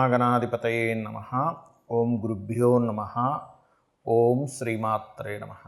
శ్రీమహాగణాధిపతయే నమః. ఓం గురుభ్యో నమః. ఓం శ్రీమాత్రే నమః.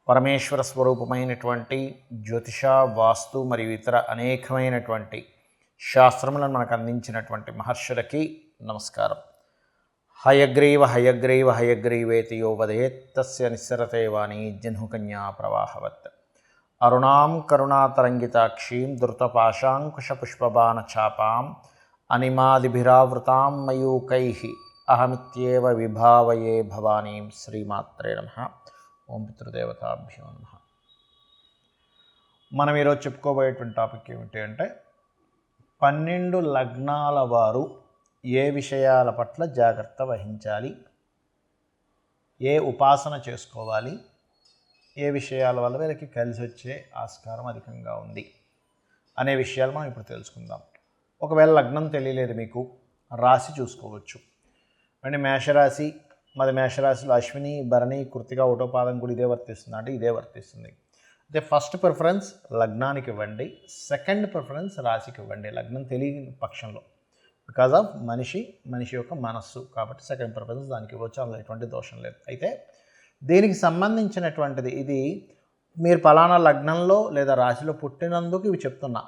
పరమేశ్వర స్వరూపమైనటువంటి జ్యోతిష, వాస్తు మరియు ఇతర అనేకమైనటువంటి శాస్త్రములను మనకు అందించినటువంటి మహర్షులకి నమస్కారం. హయగ్రీవ హయగ్రీవ హయగ్రీవేతి యో వదేత్ తస్య నిస్సరతే వాణి జహ్నుకన్యా ప్రవాహవత్. అరుణాం కరుణాతరంగితాక్షీం ధృతపాశాంకుశపుష్పబాణచాపాం అనిమాదిభిరావృతాం మయూకైః అహమిత్యేవ విభావయే భవానీం. శ్రీమాత్రే నమః. ఓం పితృదేవతాభ్యో నమః. మనం ఈరోజు చెప్పుకోబోయేటువంటి టాపిక్ ఏమిటి అంటే 12 లగ్నాల వారు ఏ విషయాల పట్ల జాగ్రత్త వహించాలి, ఏ ఉపాసన చేసుకోవాలి, ఏ విషయాల వల్ల వీళ్ళకి కలిసి వచ్చే ఆస్కారం అధికంగా ఉంది అనే విషయాలు మనం ఇప్పుడు తెలుసుకుందాం. ఒకవేళ లగ్నం తెలియలేదు మీకు, రాశి చూసుకోవచ్చు. అంటే మేషరాశి, మాది మేషరాశిలో అశ్విని, భరణి, కృత్తిక, ఒకటో పాదం కూడా ఇదే వర్తిస్తుంది అంటే ఇదే వర్తిస్తుంది. అయితే ఫస్ట్ ప్రిఫరెన్స్ లగ్నానికి ఇవ్వండి, సెకండ్ ప్రిఫరెన్స్ రాశికి ఇవ్వండి లగ్నం తెలియని పక్షంలో. బికాజ్ ఆఫ్ మనిషి యొక్క మనస్సు కాబట్టి సెకండ్ ప్రిఫరెన్స్ దానికి ఇవ్వచ్చు, అందులో ఎటువంటి దోషం లేదు. అయితే దీనికి సంబంధించినటువంటిది ఇది మీరు పలానా లగ్నంలో లేదా రాశిలో పుట్టినందుకు ఇవి చెప్తున్నా.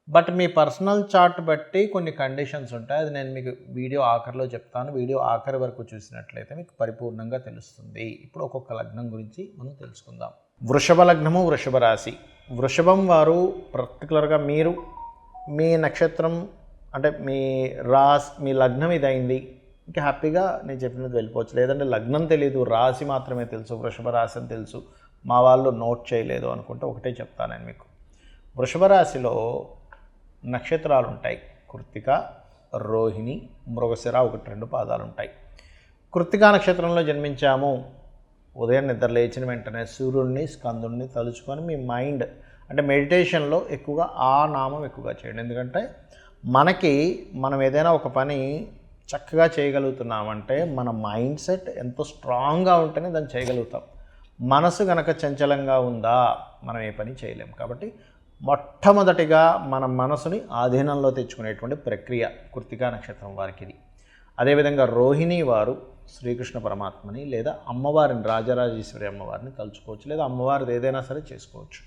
బట్ మీ పర్సనల్ చార్ట్ బట్టి కొన్ని కండిషన్స్ ఉంటాయి, అది నేను మీకు వీడియో ఆఖరిలో చెప్తాను. వీడియో ఆఖరి వరకు చూసినట్లయితే మీకు పరిపూర్ణంగా తెలుస్తుంది. ఇప్పుడు ఒక్కొక్క లగ్నం గురించి మనం తెలుసుకుందాం. వృషభ లగ్నము, వృషభ రాశి. వృషభం వారు పర్టికులర్గా మీరు మీ నక్షత్రం అంటే మీ లగ్నం ఇదైంది, ఇంకా హ్యాపీగా నేను చెప్పినది వెళ్ళిపోవచ్చు. లేదంటే లగ్నం తెలియదు, రాశి మాత్రమే తెలుసు, వృషభ రాశి అని తెలుసు, మా వాళ్ళు నోట్ చేయలేదు అనుకుంటే ఒకటే చెప్తాను నేను మీకు. వృషభ రాశిలో నక్షత్రాలు ఉంటాయి. కృత్తిక, రోహిణి, మృగశిర 1-2 పాదాలు ఉంటాయి. కృత్తికా నక్షత్రంలో జన్మించాము, ఉదయం నిద్ర లేచిన వెంటనే సూర్యుడిని, స్కందుడిని తలుచుకొని మీ మైండ్ అంటే మెడిటేషన్లో ఎక్కువగా ఆ నామం ఎక్కువగా చేయండి. ఎందుకంటే మనం ఏదైనా ఒక పని చక్కగా చేయగలుగుతున్నామంటే మన మైండ్ సెట్ ఎంతో స్ట్రాంగ్గా ఉంటేనే దాన్ని చేయగలుగుతాం. మనసు కనుక చంచలంగా ఉందా మనం ఏ పని చేయలేం. కాబట్టి మొట్టమొదటిగా మన మనసుని ఆధీనంలో తెచ్చుకునేటువంటి ప్రక్రియ కృత్తికా నక్షత్రం వారికి ఇది. అదేవిధంగా రోహిణి వారు శ్రీకృష్ణ పరమాత్మని లేదా అమ్మవారిని, రాజరాజేశ్వరి అమ్మవారిని తలుచుకోవచ్చు, లేదా అమ్మవారిది ఏదైనా సరే చేసుకోవచ్చు.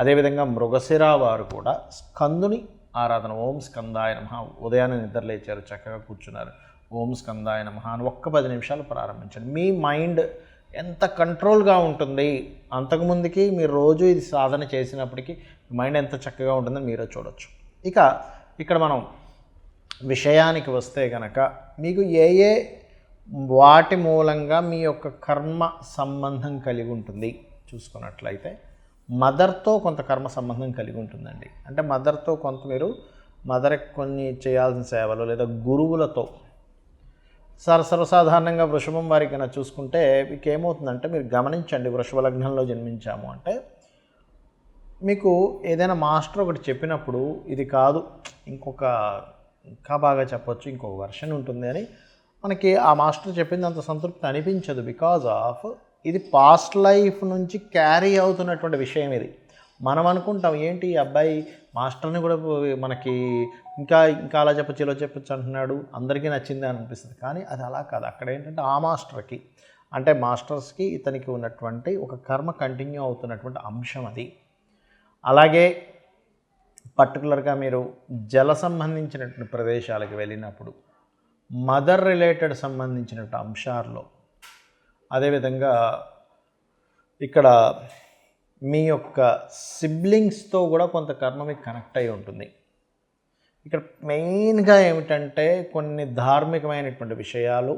అదేవిధంగా మృగశిర వారు కూడా స్కందుని ఆరాధన, ఓం స్కందాయ నమః. ఉదయాన్నే నిద్ర లేచారు, చక్కగా కూర్చున్నారు, ఓం స్కందాయ నమః అని ఒక్క 10 నిమిషాలు ప్రారంభించండి. మీ మైండ్ ఎంత కంట్రోల్గా ఉంటుంది, అంతకుముందుకి మీరు రోజు ఇది సాధన చేసినప్పటికీ మైండ్ ఎంత చక్కగా ఉంటుందని మీరే చూడవచ్చు. ఇక ఇక్కడ మనం విషయానికి వస్తే కనుక మీకు ఏ వాటి మూలంగా మీ యొక్క కర్మ సంబంధం కలిగి ఉంటుంది చూసుకున్నట్లయితే మదర్తో కొంత కర్మ సంబంధం కలిగి ఉంటుందండి. అంటే మదర్తో కొంత మీరు మదర్కి కొన్ని చేయాల్సిన సేవలు లేదా గురువులతో సర్వసాధారణంగా వృషభం వారికి కన్నా చూసుకుంటే మీకు ఏమవుతుందంటే, మీరు గమనించండి, వృషభ లగ్నంలో జన్మించాము అంటే మీకు ఏదైనా మాస్టర్ ఒకటి చెప్పినప్పుడు ఇది కాదు ఇంకా బాగా చెప్పొచ్చు, ఇంకొక వర్షన్ ఉంటుంది అని మనకి ఆ మాస్టర్ చెప్పింది అంత సంతృప్తి అనిపించదు. బికాజ్ ఆఫ్ ఇది పాస్ట్ లైఫ్ నుంచి క్యారీ అవుతున్నటువంటి విషయం. ఇది మనం అనుకుంటాం ఏంటి ఈ అబ్బాయి మాస్టర్ని కూడా మనకి ఇంకా అలా చెప్పచ్చు ఇలా చెప్పచ్చు అంటున్నాడు, అందరికీ నచ్చింది అని అనిపిస్తుంది. కానీ అది అలా కాదు. అక్కడ ఏంటంటే ఆ మాస్టర్కి అంటే మాస్టర్స్కి ఇతనికి ఉన్నటువంటి ఒక కర్మ కంటిన్యూ అవుతున్నటువంటి అంశం అది. అలాగే పర్టికులర్గా మీరు జల సంబంధించినటువంటి ప్రదేశాలకు వెళ్ళినప్పుడు మదర్ రిలేటెడ్ సంబంధించినటువంటి అంశాల్లో, అదేవిధంగా ఇక్కడ మీ యొక్క సిబ్లింగ్స్తో కూడా కొంత కర్మ మీకు కనెక్ట్ అయి ఉంటుంది. ఇక్కడ మెయిన్గా ఏమిటంటే కొన్ని ధార్మికమైనటువంటి విషయాలు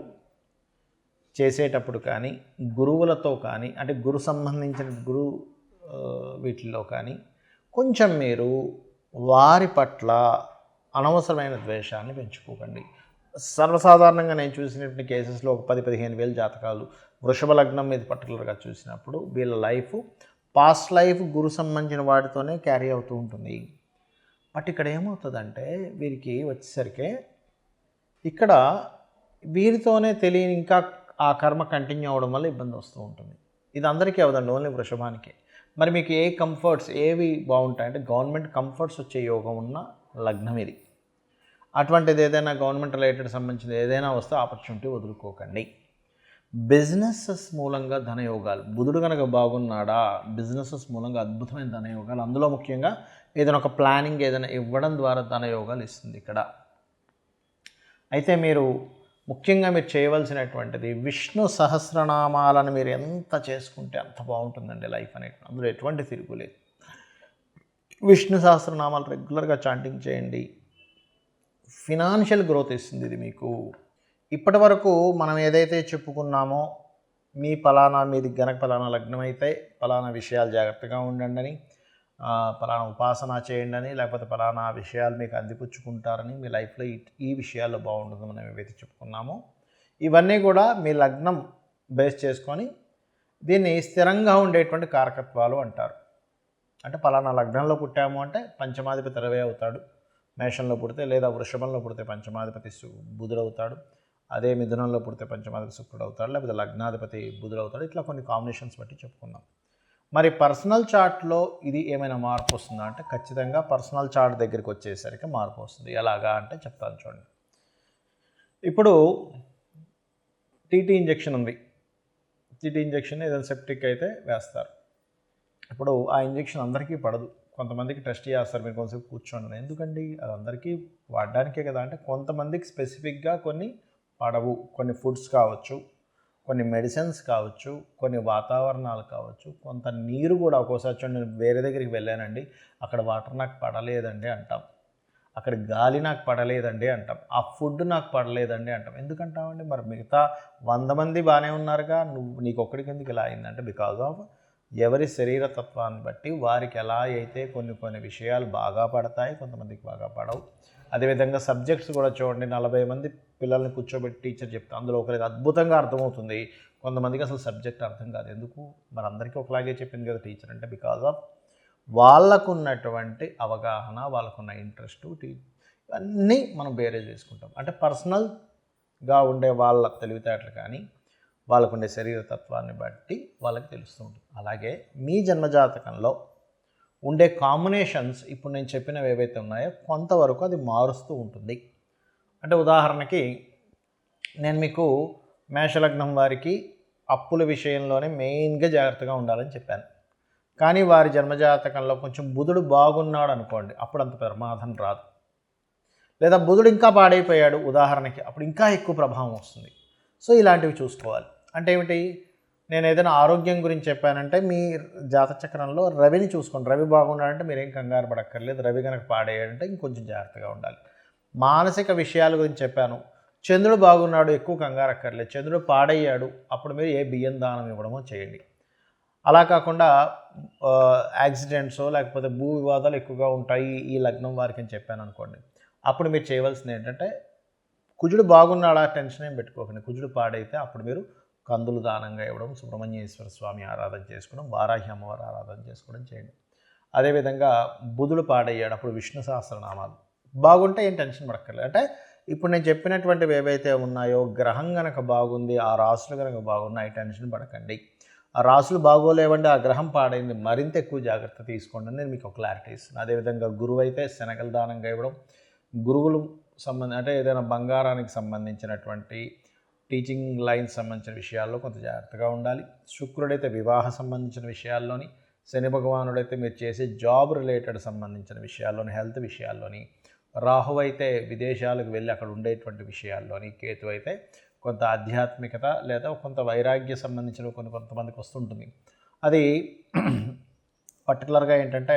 చేసేటప్పుడు కానీ, గురువులతో కానీ, అంటే గురు సంబంధించిన వీటిల్లో కానీ కొంచెం మీరు వారి పట్ల అనవసరమైన ద్వేషాన్ని పెంచుకోకండి. సర్వసాధారణంగా నేను చూసినటువంటి కేసెస్లో ఒక 10-15 వేల జాతకాలు వృషభ లగ్నం మీద పర్టికులర్గా చూసినప్పుడు వీళ్ళ లైఫ్ పాస్ట్ లైఫ్ గురు సంబంధించిన వాటితోనే క్యారీ అవుతూ ఉంటుంది. బట్ ఇక్కడ ఏమవుతుందంటే వీరికి వచ్చేసరికి ఇక్కడ వీరితోనే తెలియని ఇంకా ఆ కర్మ కంటిన్యూ అవ్వడం వల్ల ఇబ్బంది వస్తూ ఉంటుంది. ఇది అందరికీ అవదండి, ఓన్లీ వృషభానికే. మరి మీకు ఏ కంఫర్ట్స్ ఏవి బాగుంటాయంటే గవర్నమెంట్ కంఫర్ట్స్ వచ్చే యోగం ఉన్న లగ్నం ఇది. అటువంటిది ఏదైనా గవర్నమెంట్ రిలేటెడ్ సంబంధించింది ఏదైనా వస్తే ఆపర్చునిటీ వదులుకోకండి. బిజినెసెస్ మూలంగా ధనయోగాలు, బుధుడు కనుక బాగున్నాడా బిజినెసెస్ మూలంగా అద్భుతమైన ధనయోగాలు, అందులో ముఖ్యంగా ఏదైనా ఒక ప్లానింగ్ ఏదైనా ఇవ్వడం ద్వారా ధనయోగాలు ఇస్తుంది ఇక్కడ. అయితే మీరు ముఖ్యంగా మీరు చేయవలసినటువంటిది విష్ణు సహస్రనామాలను మీరు ఎంత చేసుకుంటే అంత బాగుంటుందండి లైఫ్ అనేది, అందులో ఎటువంటి తిరుగులేదు. విష్ణు సహస్రనామాలు రెగ్యులర్గా చాంటింగ్ చేయండి. ఫినాన్షియల్ గ్రోత్ ఇస్తుంది ఇది మీకు. ఇప్పటి వరకు మనం ఏదైతే చెప్పుకున్నామో మీది గనక పలానా లగ్నం అయితే పలానా విషయాలు జాగ్రత్తగా ఉండండి అని, పలానా ఉపాసన చేయండి అని, లేకపోతే పలానా విషయాలు మీకు అందిపుచ్చుకుంటారని, మీ లైఫ్లో ఈ విషయాల్లో బాగుంటుంది మనం ఏవైతే చెప్పుకున్నామో ఇవన్నీ కూడా మీ లగ్నం బేస్ చేసుకొని దీన్ని స్థిరంగా ఉండేటువంటి కారకత్వాలు అంటారు. అంటే పలానా లగ్నంలో పుట్టాము అంటే పంచమాధిపతి రవి అవుతాడు మేషంలో పుడితే, లేదా వృషభంలో పుడితే పంచమాధిపతి బుధుడు అవుతాడు, అదే మిథునంలో పుడితే పంచమాధిపతి శుక్రుడు అవుతాడు, లేకపోతే లగ్నాధిపతి బుధుడు అవుతాడు. ఇట్లా కొన్ని కాంబినేషన్స్ బట్టి చెప్పుకుందాం. మరి పర్సనల్ చార్ట్లో ఇది ఏమైనా మార్పు వస్తుందా అంటే ఖచ్చితంగా పర్సనల్ చార్ట్ దగ్గరికి వచ్చేసరికి మార్పు వస్తుంది. ఎలాగా అంటే చెప్తాను చూడండి. ఇప్పుడు టీటీ ఇంజెక్షన్ ఉంది. టీటీ ఇంజెక్షన్ ఏదైనా సెప్టిక్ అయితే వేస్తారు. ఇప్పుడు ఆ ఇంజెక్షన్ అందరికీ పడదు, కొంతమందికి టెస్ట్ చేస్తారు, మీరు కొంచెంసేపు కూర్చోండి. ఎందుకండి అది అందరికీ వాడడానికే కదా అంటే కొంతమందికి స్పెసిఫిక్గా కొన్ని పడవు. కొన్ని ఫుడ్స్ కావచ్చు, కొన్ని మెడిసిన్స్ కావచ్చు, కొన్ని వాతావరణాలు కావచ్చు, కొంత నీరు కూడా. ఒక్కోసారి చూడండి, నేను వేరే దగ్గరికి వెళ్ళానండి, అక్కడ వాటర్ నాకు పడలేదండి అంటాం, అక్కడ గాలి నాకు పడలేదండి అంటాం, ఆ ఫుడ్ నాకు పడలేదండి అంటాం. ఎందుకంటామండి? మరి మిగతా 100 మంది బాగానే ఉన్నారుగా, నీకు ఒక్కడికి ఎందుకు ఇలా అయిందంటే బికాజ్ ఆఫ్ ఎవరి శరీర తత్వాన్ని బట్టి వారికి ఎలా అయితే కొన్ని విషయాలు బాగా పడతాయి, కొంతమందికి బాగా పడవు. అదేవిధంగా సబ్జెక్ట్స్ కూడా చూడండి, 40 మంది పిల్లల్ని కూర్చోబెట్టి టీచర్ చెప్తే అందులో ఒకరికి అద్భుతంగా అర్థమవుతుంది, కొంతమందికి అసలు సబ్జెక్ట్ అర్థం కాదు. ఎందుకు? మరి అందరికీ ఒకలాగే చెప్పింది కదా టీచర్ అంటే బికాజ్ ఆఫ్ వాళ్ళకున్నటువంటి అవగాహన, వాళ్ళకున్న ఇంట్రెస్ట్, ఇవన్నీ మనం బేరేజ్ చేసుకుంటాం. అంటే పర్సనల్గా ఉండే వాళ్ళ తెలివితేటలు కానీ వాళ్ళకుండే శరీర తత్వాన్ని బట్టి వాళ్ళకి తెలుస్తూ ఉంటుంది. అలాగే మీ జన్మజాతకంలో ఉండే కాంబినేషన్స్ ఇప్పుడు నేను చెప్పినవి ఏవైతే ఉన్నాయో కొంతవరకు అది మారుస్తూ ఉంటుంది. అంటే ఉదాహరణకి నేను మీకు మేషలగ్నం వారికి అప్పుల విషయంలోనే మెయిన్గా జాగ్రత్తగా ఉండాలని చెప్పాను. కానీ వారి జన్మజాతకంలో కొంచెం బుధుడు బాగున్నాడు అనుకోండి, అప్పుడు అంత ప్రమాదం రాదు. లేదా బుధుడు ఇంకా పాడైపోయాడు ఉదాహరణకి, అప్పుడు ఇంకా ఎక్కువ ప్రభావం వస్తుంది. సో ఇలాంటివి చూసుకోవాలి. అంటే ఏమిటి? నేను ఏదైనా ఆరోగ్యం గురించి చెప్పానంటే మీ జాతచక్రంలో రవిని చూసుకోండి. రవి బాగున్నాడంటే మీరేం కంగారు పడక్కర్లేదు. రవి కనుక పాడేయాడంటే ఇంకొంచెం జాగ్రత్తగా ఉండాలి. మానసిక విషయాల గురించి చెప్పాను, చంద్రుడు బాగున్నాడు, ఎక్కువ కంగారు అక్కర్లేదు. చంద్రుడు పాడయ్యాడు, అప్పుడు మీరు ఏ బియ్యం దానం ఇవ్వడమో చేయండి. అలా కాకుండా యాక్సిడెంట్స్ లేకపోతే భూ వివాదాలు ఎక్కువగా ఉంటాయి ఈ లగ్నం వారికి అని చెప్పాను అనుకోండి, అప్పుడు మీరు చేయవలసింది ఏంటంటే కుజుడు బాగున్నాడా టెన్షన్ ఏం పెట్టుకోకండి. కుజుడు పాడైతే అప్పుడు మీరు కందులు దానంగా ఇవ్వడం, సుబ్రహ్మణ్యేశ్వర స్వామి ఆరాధన చేసుకోవడం, వారాహి అమ్మవారి ఆరాధన చేసుకోవడం చేయండి. అదేవిధంగా బుధుడు పాడయ్యాడు, అప్పుడు విష్ణు సహస్రనామాలు బాగుంటే ఏం టెన్షన్ పడక్కర్లేదు. అంటే ఇప్పుడు నేను చెప్పినటువంటివి ఏవైతే ఉన్నాయో గ్రహం కనుక బాగుంది, ఆ రాసులు కనుక బాగున్నాయి, టెన్షన్ పడకండి. ఆ రాసులు బాగోలేవండి, ఆ గ్రహం పాడైంది, మరింత ఎక్కువ జాగ్రత్త తీసుకోండి నేను మీకు ఒక క్లారిటీ ఇస్తున్నాను. అదేవిధంగా గురువు అయితే శనగలు దానంగా ఇవ్వడం, గురువులు అంటే ఏదైనా బంగారానికి సంబంధించినటువంటి టీచింగ్ లైన్స్ సంబంధించిన విషయాల్లో కొంత జాగ్రత్తగా ఉండాలి. శుక్రుడైతే వివాహ సంబంధించిన విషయాల్లోని, శని భగవానుడైతే మీరు చేసే జాబ్ రిలేటెడ్ సంబంధించిన విషయాల్లోని, హెల్త్ విషయాల్లోని, రాహు అయితే విదేశాలకు వెళ్ళి అక్కడ ఉండేటువంటి విషయాల్లోని, కేతు అయితే కొంత ఆధ్యాత్మికత లేదా కొంత వైరాగ్య సంబంధించిన కొంతమందికి వస్తుంటుంది. అది పర్టికులర్గా ఏంటంటే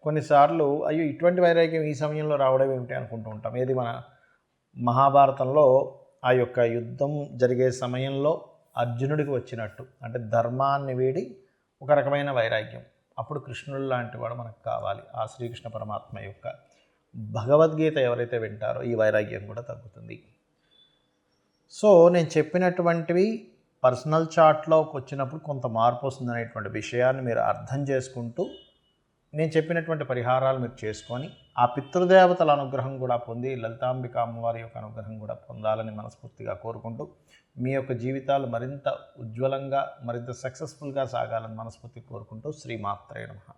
కొన్నిసార్లు అయ్యో ఇటువంటి వైరాగ్యం ఈ సమయంలో రావడం ఏమిటి అనుకుంటూ ఉంటాం. ఏది మన మహాభారతంలో ఆ యొక్క యుద్ధం జరిగే సమయంలో అర్జునుడికి వచ్చినట్టు, అంటే ధర్మాన్ని వీడి ఒక రకమైన వైరాగ్యం. అప్పుడు కృష్ణుడు లాంటి వాడు మనకు కావాలి. ఆ శ్రీకృష్ణ పరమాత్మ యొక్క భగవద్గీత ఎవరైతే వింటారో ఈ వైరాగ్యం కూడా తగ్గుతుంది. సో నేను చెప్పినటువంటివి పర్సనల్ చార్ట్లోకి వచ్చినప్పుడు కొంత మార్పు వస్తుందనేటువంటి విషయాన్ని మీరు అర్థం చేసుకుంటూ నేను చెప్పినటువంటి పరిహారాలు మీరు చేసుకొని ఆ పితృదేవతల అనుగ్రహం కూడా పొంది లలితాంబిక అమ్మవారి యొక్క అనుగ్రహం కూడా పొందాలని మనస్ఫూర్తిగా కోరుకుంటూ మీ యొక్క జీవితాలు మరింత ఉజ్వలంగా మరింత సక్సెస్ఫుల్గా సాగాలని మనస్ఫూర్తిగా కోరుకుంటూ శ్రీమాత్రే నమః.